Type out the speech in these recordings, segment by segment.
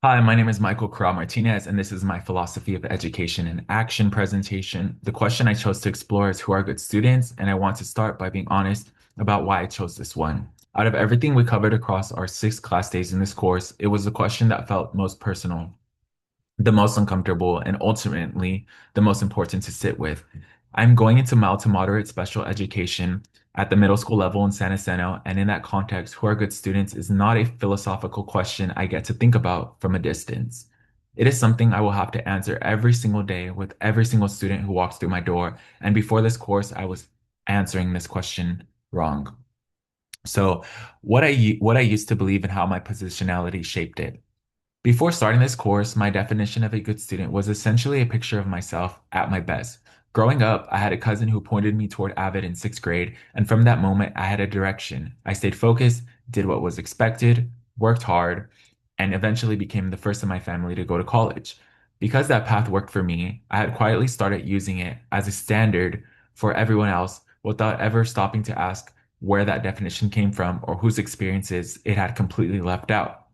Hi, my name is Michael Corral Martinez, and this is my Philosophy of Education in Action presentation. The question I chose to explore is who are good students, and I want to start by being honest about why I chose this one. Out of everything we covered across our 6 class days in this course, it was the question that felt most personal, the most uncomfortable, and ultimately the most important to sit with. I'm going into mild to moderate special education at the middle school level in San Jacinto, and in that context, who are good students is not a philosophical question I get to think about from a distance. It is something I will have to answer every single day with every single student who walks through my door. And before this course, I was answering this question wrong. So, what I used to believe and how my positionality shaped it. Before starting this course, my definition of a good student was essentially a picture of myself at my best. Growing up, I had a cousin who pointed me toward Avid in 6th grade, and from that moment, I had a direction. I stayed focused, did what was expected, worked hard, and eventually became the first in my family to go to college. Because that path worked for me, I had quietly started using it as a standard for everyone else without ever stopping to ask where that definition came from or whose experiences it had completely left out.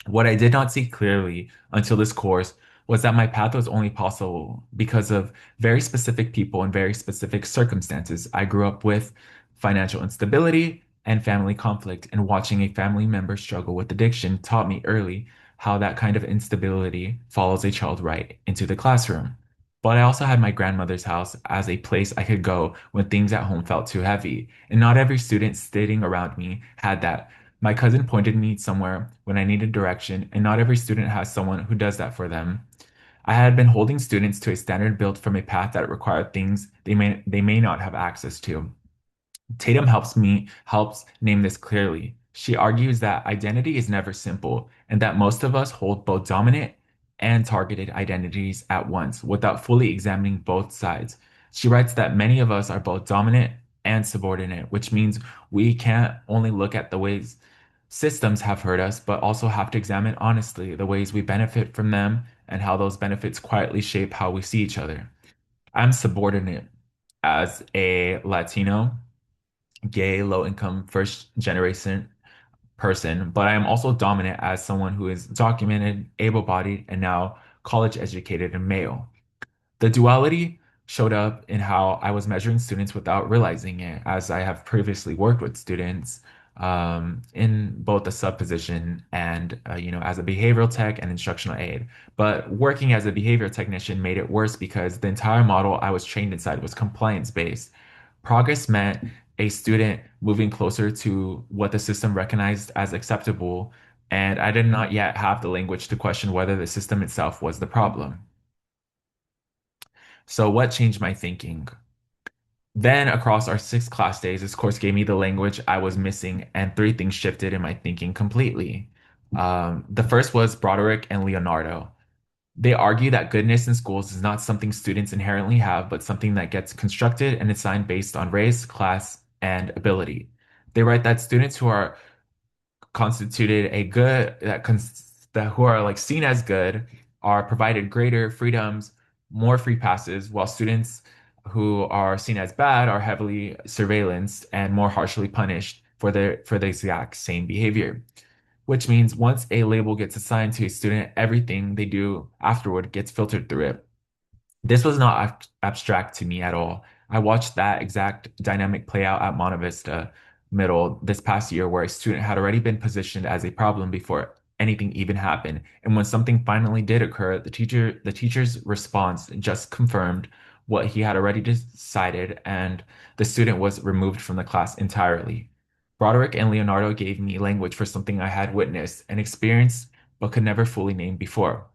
What I did not see clearly until this course was that my path was only possible because of very specific people and very specific circumstances. I grew up with financial instability and family conflict, and watching a family member struggle with addiction taught me early how that kind of instability follows a child right into the classroom. But I also had my grandmother's house as a place I could go when things at home felt too heavy, and not every student sitting around me had that. My cousin pointed me somewhere when I needed direction, and not every student has someone who does that for them. I had been holding students to a standard built from a path that required things they may not have access to. Tatum helps name this clearly. She argues that identity is never simple and that most of us hold both dominant and targeted identities at once without fully examining both sides. She writes that many of us are both dominant and subordinate, which means we can't only look at the ways systems have hurt us, but also have to examine honestly the ways we benefit from them and how those benefits quietly shape how we see each other. I'm subordinate as a Latino, gay, low income, first generation person, but I am also dominant as someone who is documented, able bodied, and now college educated and male. The duality showed up in how I was measuring students without realizing it, as I have previously worked with students in both a sub position and as a behavioral tech and instructional aide. But working as a behavior technician made it worse because the entire model I was trained inside was compliance based. Progress meant a student moving closer to what the system recognized as acceptable, and I did not yet have the language to question whether the system itself was the problem. So, what changed my thinking? Then, across our 6 class days, this course gave me the language I was missing, and three things shifted in my thinking completely. The first was Broderick and Leonardo. They argue that goodness in schools is not something students inherently have, but something that gets constructed and assigned based on race, class, and ability. They write that students who are constituted a good that who are like seen as good are provided greater freedoms, more free passes, while students who are seen as bad are heavily surveillanced and more harshly punished for the exact same behavior. Which means once a label gets assigned to a student, everything they do afterward gets filtered through it. This was not abstract to me at all. I watched that exact dynamic play out at Monte Vista Middle this past year, where a student had already been positioned as a problem before anything even happened. And when something finally did occur, the teacher's response just confirmed what he had already decided, and the student was removed from the class entirely. Broderick and Leonardo gave me language for something I had witnessed and experienced, but could never fully name before.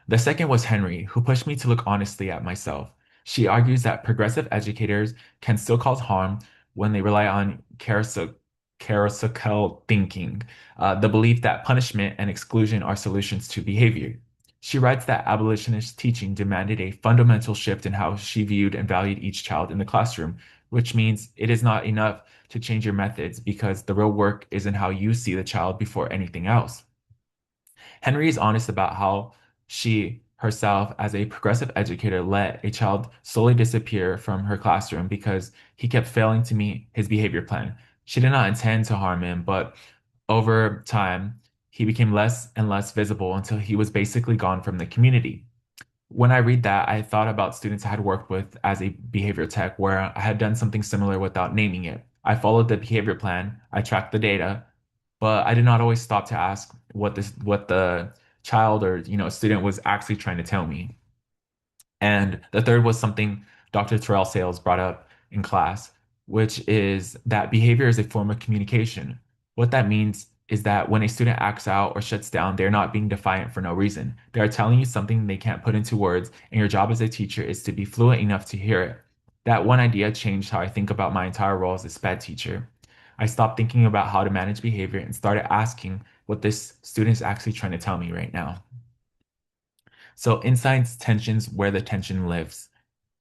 The second was Henry, who pushed me to look honestly at myself. She argues that progressive educators can still cause harm when they rely on carousel thinking, the belief that punishment and exclusion are solutions to behavior. She writes that abolitionist teaching demanded a fundamental shift in how she viewed and valued each child in the classroom, which means it is not enough to change your methods because the real work is in how you see the child before anything else. Henry is honest about how she herself, as a progressive educator, let a child slowly disappear from her classroom because he kept failing to meet his behavior plan. She did not intend to harm him, but over time, he became less and less visible until he was basically gone from the community. When I read that, I thought about students I had worked with as a behavior tech where I had done something similar without naming it. I followed the behavior plan, I tracked the data, but I did not always stop to ask what the child or student was actually trying to tell me. And the third was something Dr. Terrell Sales brought up in class, which is that behavior is a form of communication. What that means is that when a student acts out or shuts down, they're not being defiant for no reason. They are telling you something they can't put into words, and your job as a teacher is to be fluent enough to hear it. That one idea changed how I think about my entire role as a SPED teacher. I stopped thinking about how to manage behavior and started asking what this student is actually trying to tell me right now. So insights, tensions, where the tension lives.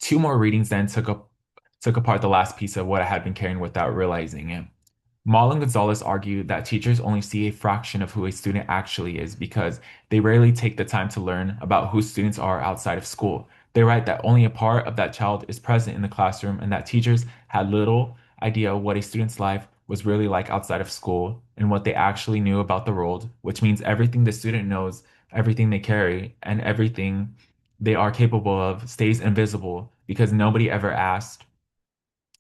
Two more readings then took apart the last piece of what I had been carrying without realizing it. Maul and Gonzalez argue that teachers only see a fraction of who a student actually is because they rarely take the time to learn about who students are outside of school. They write that only a part of that child is present in the classroom and that teachers had little idea what a student's life was really like outside of school and what they actually knew about the world, which means everything the student knows, everything they carry, and everything they are capable of stays invisible because nobody ever asked.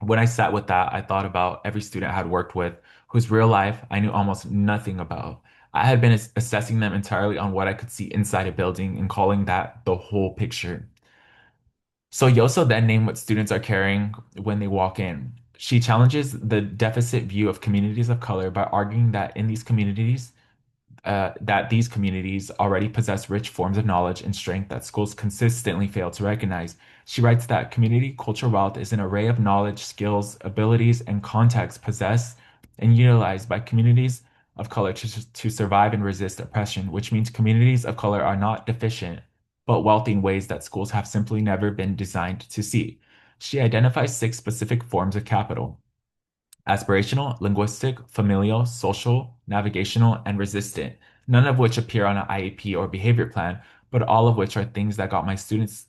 When I sat with that, I thought about every student I had worked with whose real life I knew almost nothing about. I had been assessing them entirely on what I could see inside a building and calling that the whole picture. So Yoso then named what students are carrying when they walk in. She challenges the deficit view of communities of color by arguing that these communities already possess rich forms of knowledge and strength that schools consistently fail to recognize. She writes that community culture wealth is an array of knowledge, skills, abilities, and contexts possessed and utilized by communities of color to survive and resist oppression, which means communities of color are not deficient, but wealthy in ways that schools have simply never been designed to see. She identifies six specific forms of capital: aspirational, linguistic, familial, social, navigational, and resistant, none of which appear on an IEP or behavior plan, but all of which are things that got my students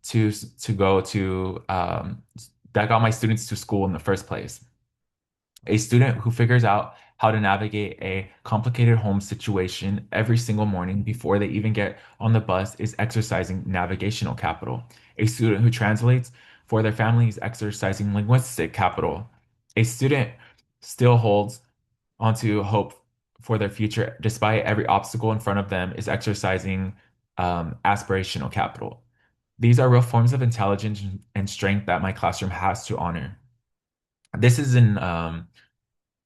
to go to that got my students to school in the first place. A student who figures out how to navigate a complicated home situation every single morning before they even get on the bus is exercising navigational capital. A student who translates for their family is exercising linguistic capital. A student still holds onto hope for their future despite every obstacle in front of them is exercising aspirational capital. These are real forms of intelligence and strength that my classroom has to honor. This is in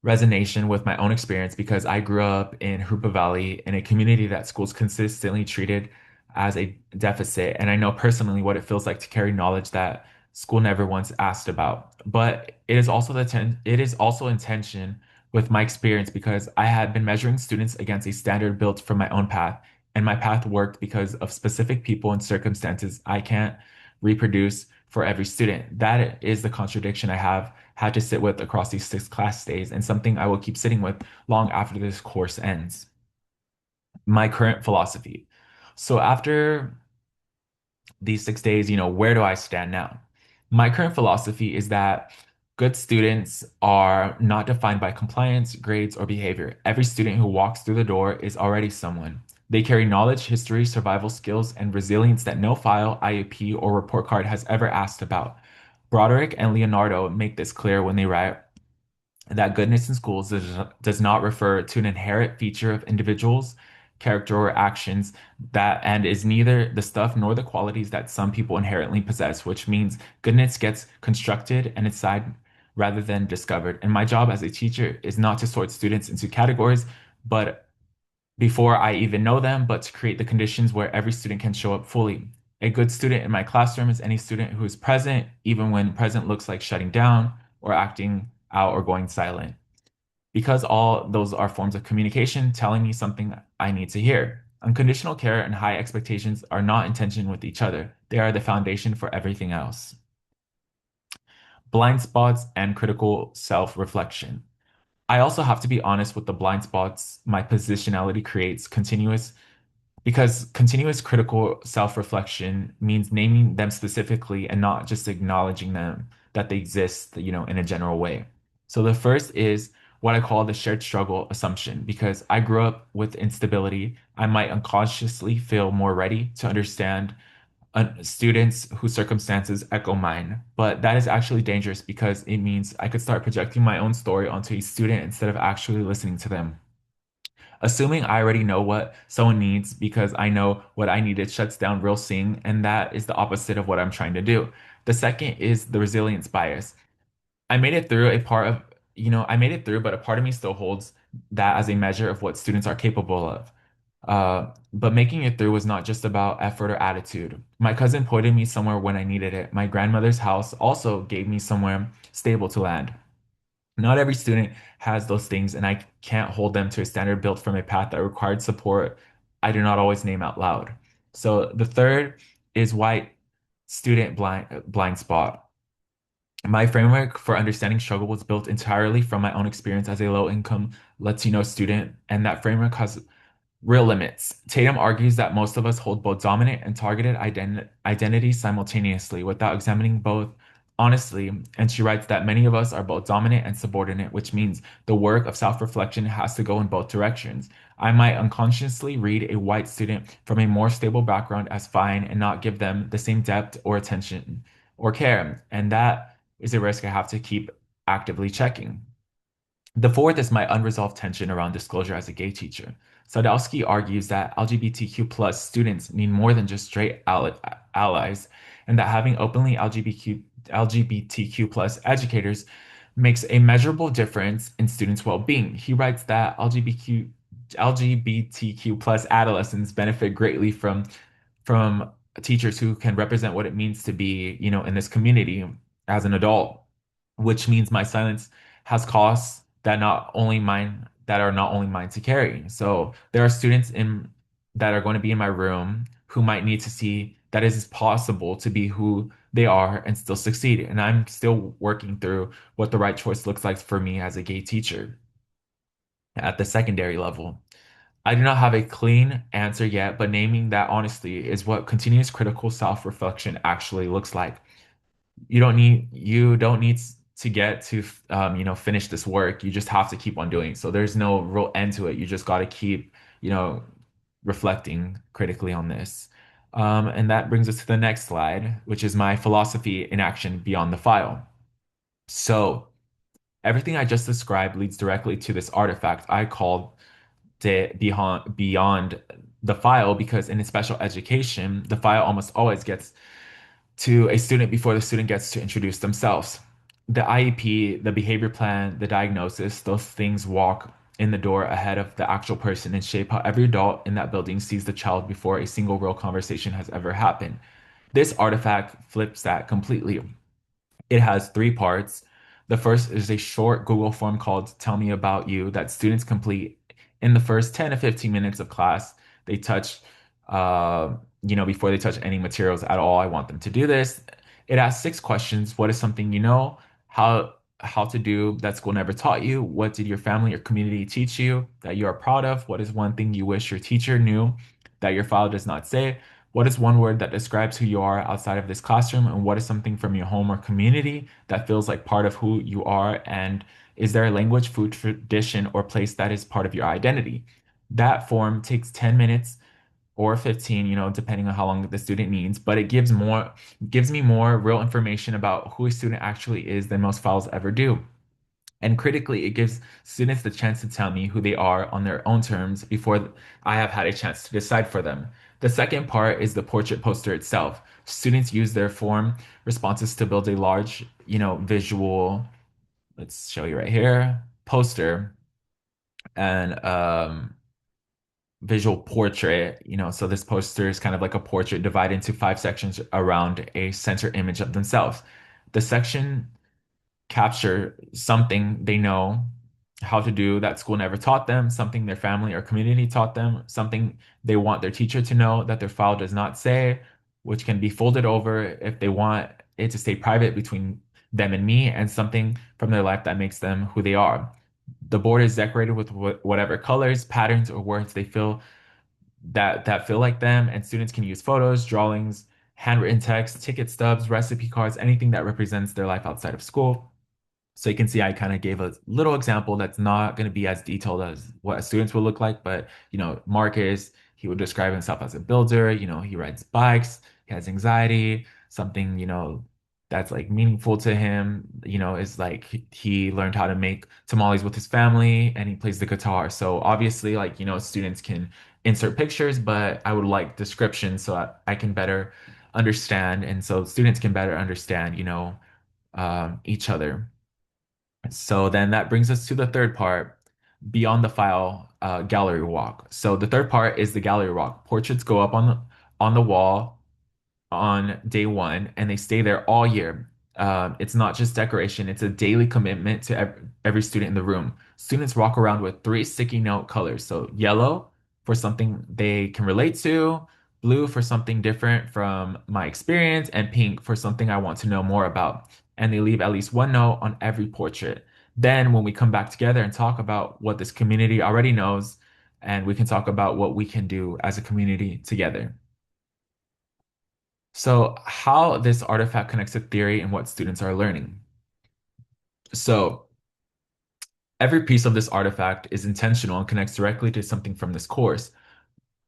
resonation with my own experience because I grew up in Hoopa Valley in a community that schools consistently treated as a deficit. And I know personally what it feels like to carry knowledge that school never once asked about. But it is also in tension with my experience because I had been measuring students against a standard built from my own path. And my path worked because of specific people and circumstances I can't reproduce for every student. That is the contradiction I have had to sit with across these 6 class days and something I will keep sitting with long after this course ends. My current philosophy. So after these 6 days, where do I stand now? My current philosophy is that good students are not defined by compliance, grades, or behavior. Every student who walks through the door is already someone. They carry knowledge, history, survival skills, and resilience that no file, IEP, or report card has ever asked about. Broderick and Leonardo make this clear when they write that goodness in schools does not refer to an inherent feature of individuals, character, or actions that and is neither the stuff nor the qualities that some people inherently possess, which means goodness gets constructed and inside rather than discovered. And my job as a teacher is not to sort students into categories, but before I even know them, but to create the conditions where every student can show up fully. A good student in my classroom is any student who is present, even when present looks like shutting down or acting out or going silent. Because all those are forms of communication telling me something I need to hear. Unconditional care and high expectations are not in tension with each other. They are the foundation for everything else. Blind spots and critical self-reflection. I also have to be honest with the blind spots my positionality creates because continuous critical self-reflection means naming them specifically and not just acknowledging them that they exist, in a general way. So the first is what I call the shared struggle assumption. Because I grew up with instability, I might unconsciously feel more ready to understand students whose circumstances echo mine. But that is actually dangerous because it means I could start projecting my own story onto a student instead of actually listening to them. Assuming I already know what someone needs because I know what I needed shuts down real seeing, and that is the opposite of what I'm trying to do. The second is the resilience bias. I made it through a part of, I made it through, but a part of me still holds that as a measure of what students are capable of. But making it through was not just about effort or attitude. My cousin pointed me somewhere when I needed it. My grandmother's house also gave me somewhere stable to land. Not every student has those things, and I can't hold them to a standard built from a path that required support I do not always name out loud. So the third is white student blind spot. My framework for understanding struggle was built entirely from my own experience as a low-income Latino student, and that framework has real limits. Tatum argues that most of us hold both dominant and targeted identities simultaneously without examining both honestly. And she writes that many of us are both dominant and subordinate, which means the work of self-reflection has to go in both directions. I might unconsciously read a white student from a more stable background as fine and not give them the same depth or attention or care. And that is a risk I have to keep actively checking. The fourth is my unresolved tension around disclosure as a gay teacher. Sadowski argues that LGBTQ plus students need more than just straight allies, and that having openly LGBTQ plus educators makes a measurable difference in students' well-being. He writes that LGBTQ plus adolescents benefit greatly from teachers who can represent what it means to be, in this community as an adult, which means my silence has costs that are not only mine to carry. So there are students in that are going to be in my room who might need to see that it is possible to be who they are and still succeed. And I'm still working through what the right choice looks like for me as a gay teacher at the secondary level. I do not have a clean answer yet, but naming that honestly is what continuous critical self-reflection actually looks like. You don't need to get to finish this work. You just have to keep on doing. So there's no real end to it. You just got to keep, you know, reflecting critically on this. And that brings us to the next slide, which is my philosophy in action beyond the file. So everything I just described leads directly to this artifact I called it beyond the file because in special education, the file almost always gets to a student before the student gets to introduce themselves. The IEP, the behavior plan, the diagnosis, those things walk in the door ahead of the actual person and shape how every adult in that building sees the child before a single real conversation has ever happened. This artifact flips that completely. It has three parts. The first is a short Google form called Tell Me About You that students complete in the first 10 to 15 minutes of class. They touch, before they touch any materials at all. I want them to do this. It asks six questions. What is something you know? How to do that school never taught you? What did your family or community teach you that you are proud of? What is one thing you wish your teacher knew that your file does not say? What is one word that describes who you are outside of this classroom? And what is something from your home or community that feels like part of who you are? And is there a language, food, tradition, or place that is part of your identity? That form takes 10 minutes or 15, depending on how long the student needs, but it gives me more real information about who a student actually is than most files ever do. And critically, it gives students the chance to tell me who they are on their own terms before I have had a chance to decide for them. The second part is the portrait poster itself. Students use their form responses to build a large, visual, let's show you right here, poster and visual portrait, so this poster is kind of like a portrait divided into five sections around a center image of themselves. The section capture something they know how to do that school never taught them, something their family or community taught them, something they want their teacher to know that their file does not say, which can be folded over if they want it to stay private between them and me, and something from their life that makes them who they are. The board is decorated with whatever colors, patterns, or words they feel that feel like them, and students can use photos, drawings, handwritten text, ticket stubs, recipe cards, anything that represents their life outside of school. So you can see I kind of gave a little example that's not going to be as detailed as what students will look like, but Marcus, he would describe himself as a builder, he rides bikes, he has anxiety, something, that's like meaningful to him, is like he learned how to make tamales with his family and he plays the guitar. So obviously, like, students can insert pictures, but I would like descriptions so I can better understand and so students can better understand, each other. So then that brings us to the third part, beyond the file, gallery walk. So the third part is the gallery walk. Portraits go up on the wall on day one and they stay there all year. It's not just decoration, it's a daily commitment to every student in the room. Students walk around with three sticky note colors. So yellow for something they can relate to, blue for something different from my experience, and pink for something I want to know more about. And they leave at least one note on every portrait. Then, when we come back together and talk about what this community already knows, and we can talk about what we can do as a community together. So, how this artifact connects to theory and what students are learning. So, every piece of this artifact is intentional and connects directly to something from this course.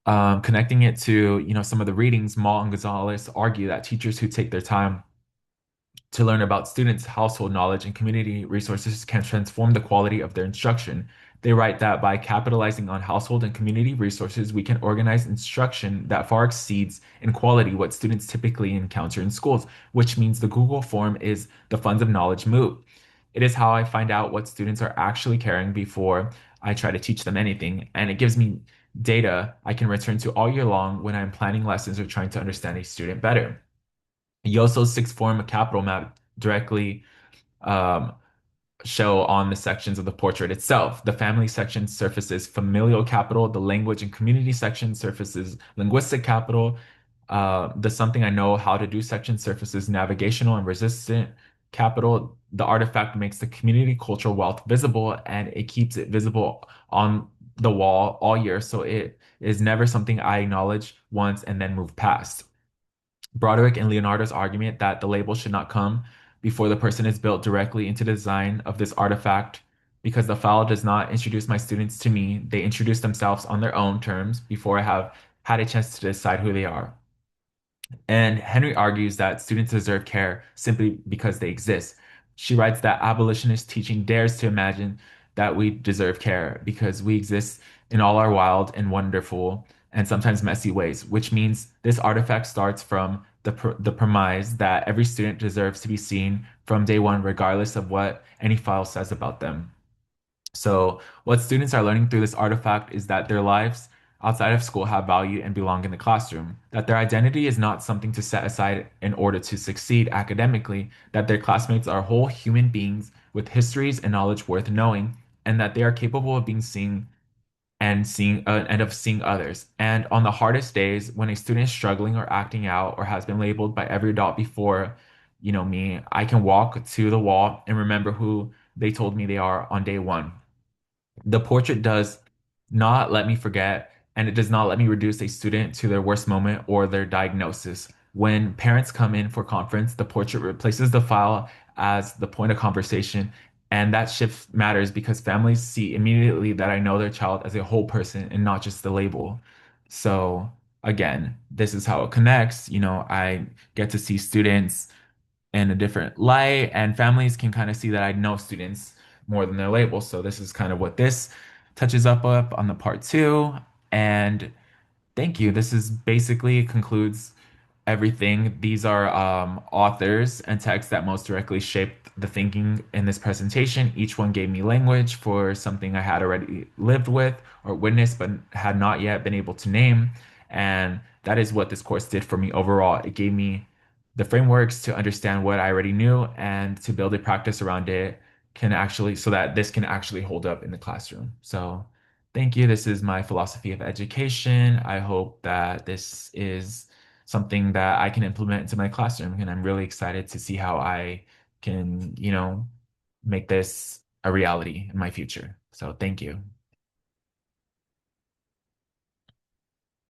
Connecting it to, some of the readings, Maul and Gonzalez argue that teachers who take their time to learn about students' household knowledge and community resources can transform the quality of their instruction. They write that by capitalizing on household and community resources, we can organize instruction that far exceeds in quality what students typically encounter in schools, which means the Google form is the funds of knowledge move. It is how I find out what students are actually carrying before I try to teach them anything, and it gives me data I can return to all year long when I'm planning lessons or trying to understand a student better. Yoso's sixth form capital map directly um, show on the sections of the portrait itself. The family section surfaces familial capital, the language and community section surfaces linguistic capital, the something I know how to do section surfaces navigational and resistant capital. The artifact makes the community cultural wealth visible and it keeps it visible on the wall all year. So it is never something I acknowledge once and then move past. Broderick and Leonardo's argument that the label should not come before the person is built directly into the design of this artifact because the file does not introduce my students to me. They introduce themselves on their own terms before I have had a chance to decide who they are. And Henry argues that students deserve care simply because they exist. She writes that abolitionist teaching dares to imagine that we deserve care because we exist in all our wild and wonderful and sometimes messy ways, which means this artifact starts from the premise that every student deserves to be seen from day one, regardless of what any file says about them. So, what students are learning through this artifact is that their lives outside of school have value and belong in the classroom, that their identity is not something to set aside in order to succeed academically, that their classmates are whole human beings with histories and knowledge worth knowing, and that they are capable of being seen and of seeing others. And on the hardest days, when a student is struggling or acting out or has been labeled by every adult before, me, I can walk to the wall and remember who they told me they are on day one. The portrait does not let me forget, and it does not let me reduce a student to their worst moment or their diagnosis. When parents come in for conference, the portrait replaces the file as the point of conversation, and that shift matters because families see immediately that I know their child as a whole person and not just the label. So again, this is how it connects. I get to see students in a different light, and families can kind of see that I know students more than their labels. So this is kind of what this touches up on the part two. And thank you. This is basically concludes everything. These are authors and texts that most directly shaped the thinking in this presentation. Each one gave me language for something I had already lived with or witnessed, but had not yet been able to name. And that is what this course did for me overall. It gave me the frameworks to understand what I already knew and to build a practice around it can actually so that this can actually hold up in the classroom. So thank you. This is my philosophy of education. I hope that this is something that I can implement into my classroom. And I'm really excited to see how I can, make this a reality in my future. So thank you.